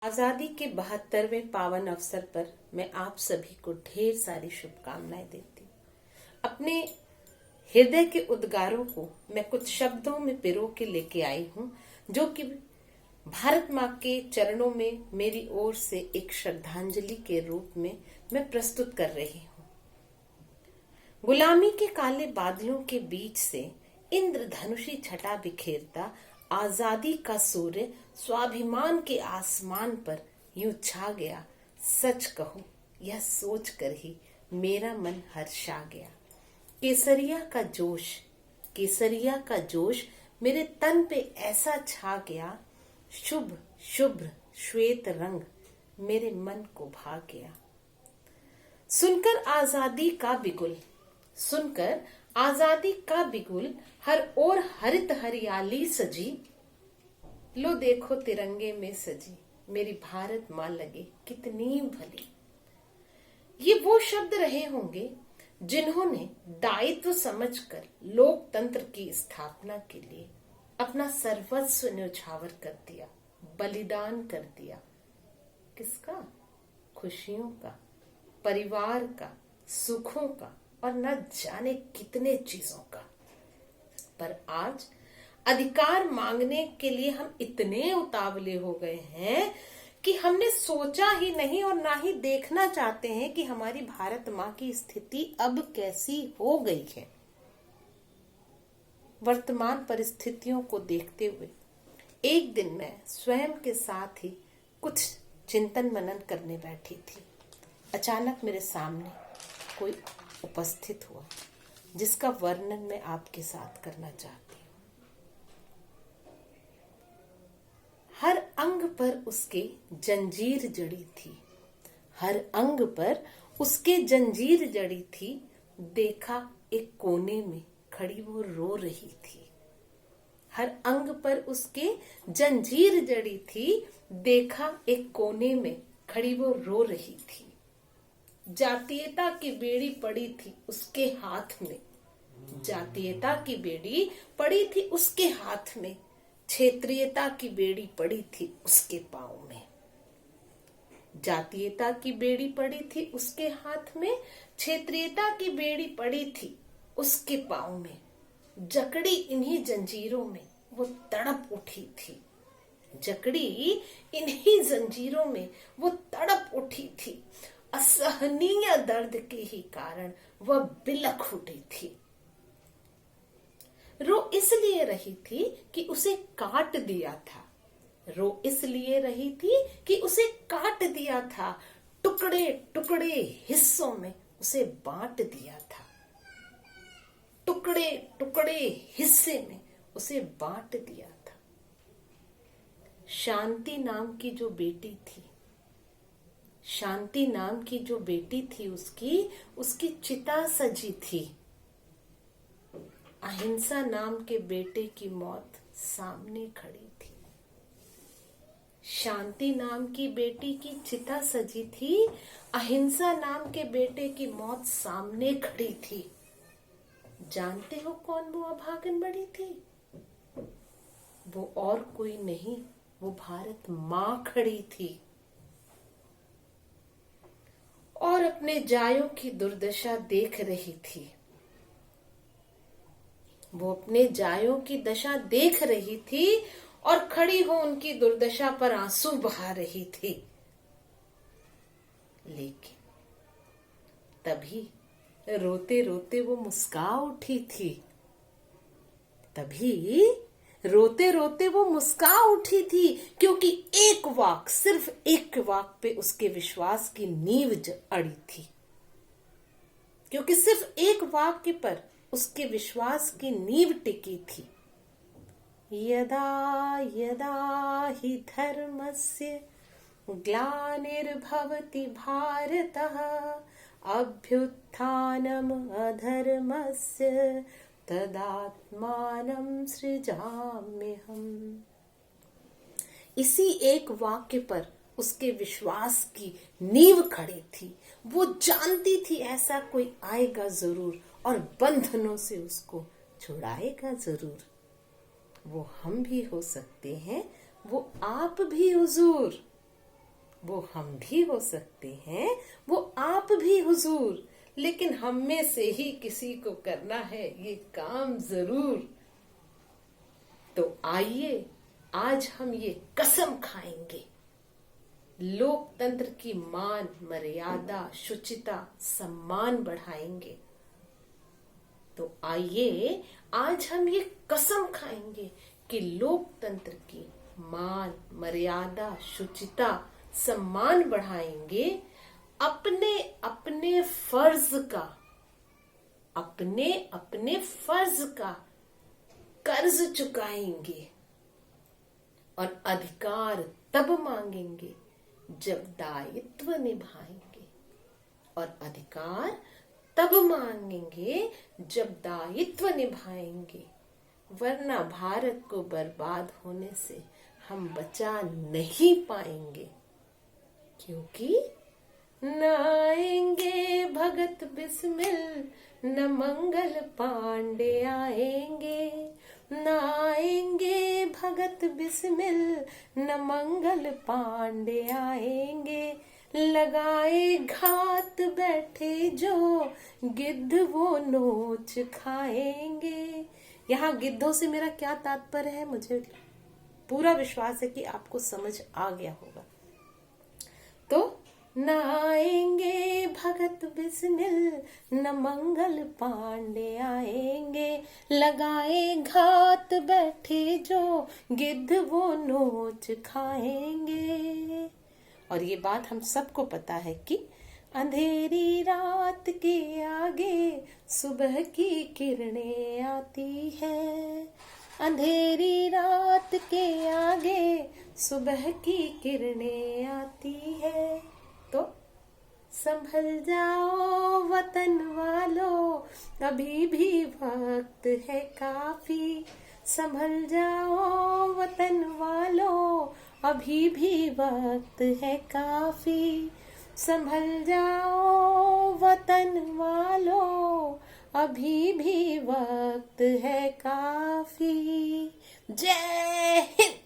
आजादी के 72वें पावन अवसर पर मैं आप सभी को ढेर सारी शुभकामनाएं देती हूँ। अपने हृदय के उद्गारों को मैं कुछ शब्दों में पिरो के लेके आई हूँ, जो कि भारत माँ के चरणों में मेरी ओर से एक श्रद्धांजलि के रूप में मैं प्रस्तुत कर रही हूँ। गुलामी के काले बादलों के बीच से इंद्रधनुषी छटा बिखेरता आजादी का सूर्य स्वाभिमान के आसमान पर यूं छा गया। सच कहूं, यह सोच कर ही मेरा मन हर्षा गया। केसरिया का जोश मेरे तन पे ऐसा छा गया। शुभ शुभ्र श्वेत रंग मेरे मन को भा गया। सुनकर आजादी का बिगुल हर ओर हरित हरियाली सजी। लो देखो तिरंगे में सजी मेरी भारत माँ लगे कितनी भली। ये वो शब्द रहे होंगे जिन्होंने दायित्व समझकर लोकतंत्र की स्थापना के लिए अपना सर्वस्व न्यौछावर कर दिया, बलिदान कर दिया। किसका? खुशियों का, परिवार का, सुखों का और न जाने कितने चीजों का। पर आज अधिकार मांगने के लिए हम इतने उतावले हो गए हैं कि हमने सोचा ही नहीं और ना ही देखना चाहते हैं कि हमारी भारत माँ की स्थिति अब कैसी हो गई है। वर्तमान परिस्थितियों को देखते हुए एक दिन मैं स्वयं के साथ ही कुछ चिंतन मनन करने बैठी थी। अचानक मेरे सामने कोई उपस्थित हुआ जिसका वर्णन मैं आपके साथ करना चाहती हूँ। हर अंग पर उसके जंजीर जड़ी थी, हर अंग पर उसके जंजीर जड़ी थी। देखा एक कोने में खड़ी वो रो रही थी। हर अंग पर उसके जंजीर जड़ी थी। देखा एक कोने में खड़ी वो रो रही थी। जातीयता की बेड़ी पड़ी थी उसके हाथ में, जातीयता की बेड़ी पड़ी थी उसके हाथ में। क्षेत्रीयता की बेड़ी पड़ी थी उसके पांव में। जातीयता की बेड़ी पड़ी थी उसके हाथ में, क्षेत्रीयता की बेड़ी पड़ी थी उसके पांव में। जकड़ी इन्हीं जंजीरों में वो तड़प उठी थी, जकड़ी इन्हीं जंजीरों में वो तड़प उठी थी। असहनीय दर्द के ही कारण वह बिलख उठी थी। रो इसलिए रही थी कि उसे काट दिया था, रो इसलिए रही थी कि उसे काट दिया था। टुकड़े टुकड़े हिस्सों में उसे बांट दिया था, टुकड़े टुकड़े हिस्से में उसे बांट दिया था। शांति नाम की जो बेटी थी, शांति नाम की जो बेटी थी उसकी चिता सजी थी। अहिंसा नाम के बेटे की मौत सामने खड़ी थी। शांति नाम की बेटी की चिता सजी थी, अहिंसा नाम के बेटे की मौत सामने खड़ी थी। जानते हो कौन वो अभागन बड़ी थी? वो और कोई नहीं, वो भारत माँ खड़ी थी और अपने जायों की दुर्दशा देख रही थी। वो अपने जायों की दशा देख रही थी और खड़ी हो उनकी दुर्दशा पर आंसू बहा रही थी। लेकिन तभी रोते रोते वो मुस्का उठी थी, तभी रोते रोते वो मुस्का उठी थी, क्योंकि एक वाक, सिर्फ एक वाक पे उसके विश्वास की नींव अड़ी थी, क्योंकि सिर्फ एक वाक्य पर उसके विश्वास की नींव टिकी थी। यदा यदा हि धर्मस्य ग्लानिर्भवति भारतः अभ्युत्थानम् अधर्मस्य तदात्मानं सृजाम्यहम्। इसी एक वाक्य पर उसके विश्वास की नींव खड़ी थी। वो जानती थी ऐसा कोई आएगा जरूर और बंधनों से उसको छुड़ाएगा जरूर। वो हम भी हो सकते हैं, वो आप भी हुजूर। वो हम भी हो सकते हैं, वो आप भी हुजूर, लेकिन हम में से ही किसी को करना है ये काम जरूर। तो आइए आज हम ये कसम खाएंगे, लोकतंत्र की मान मर्यादा शुचिता सम्मान बढ़ाएंगे। तो आइए आज हम ये कसम खाएंगे कि लोकतंत्र की मान मर्यादा शुचिता सम्मान बढ़ाएंगे, अपने अपने फर्ज का कर्ज चुकाएंगे और अधिकार तब मांगेंगे जब दायित्व निभाएंगे, और अधिकार तब मांगेंगे जब दायित्व निभाएंगे, वरना भारत को बर्बाद होने से हम बचा नहीं पाएंगे। क्योंकि न आएंगे भगत बिस्मिल, न मंगल पांडे आएंगे, न आएंगे भगत बिस्मिल, न मंगल पांडे आएंगे। लगाए घात बैठे जो गिद्ध वो नोच खाएंगे। यहाँ गिद्धों से मेरा क्या तात्पर्य है, मुझे पूरा विश्वास है कि आपको समझ आ गया होगा। तो न आएंगे भगत बिस्मिल, न मंगल पांडे आएंगे, लगाए घात बैठे जो गिद्ध वो नोच खाएंगे। और ये बात हम सबको पता है कि अंधेरी रात के आगे सुबह की किरणें आती है, अंधेरी रात के आगे सुबह की किरणें आती है। तो संभल जाओ वतन वालों, अभी भी वक्त है काफी। संभल जाओ वतन वालों, अभी भी वक्त है काफी। संभल जाओ वतन वालों, अभी भी वक्त है काफी। जय हिंद।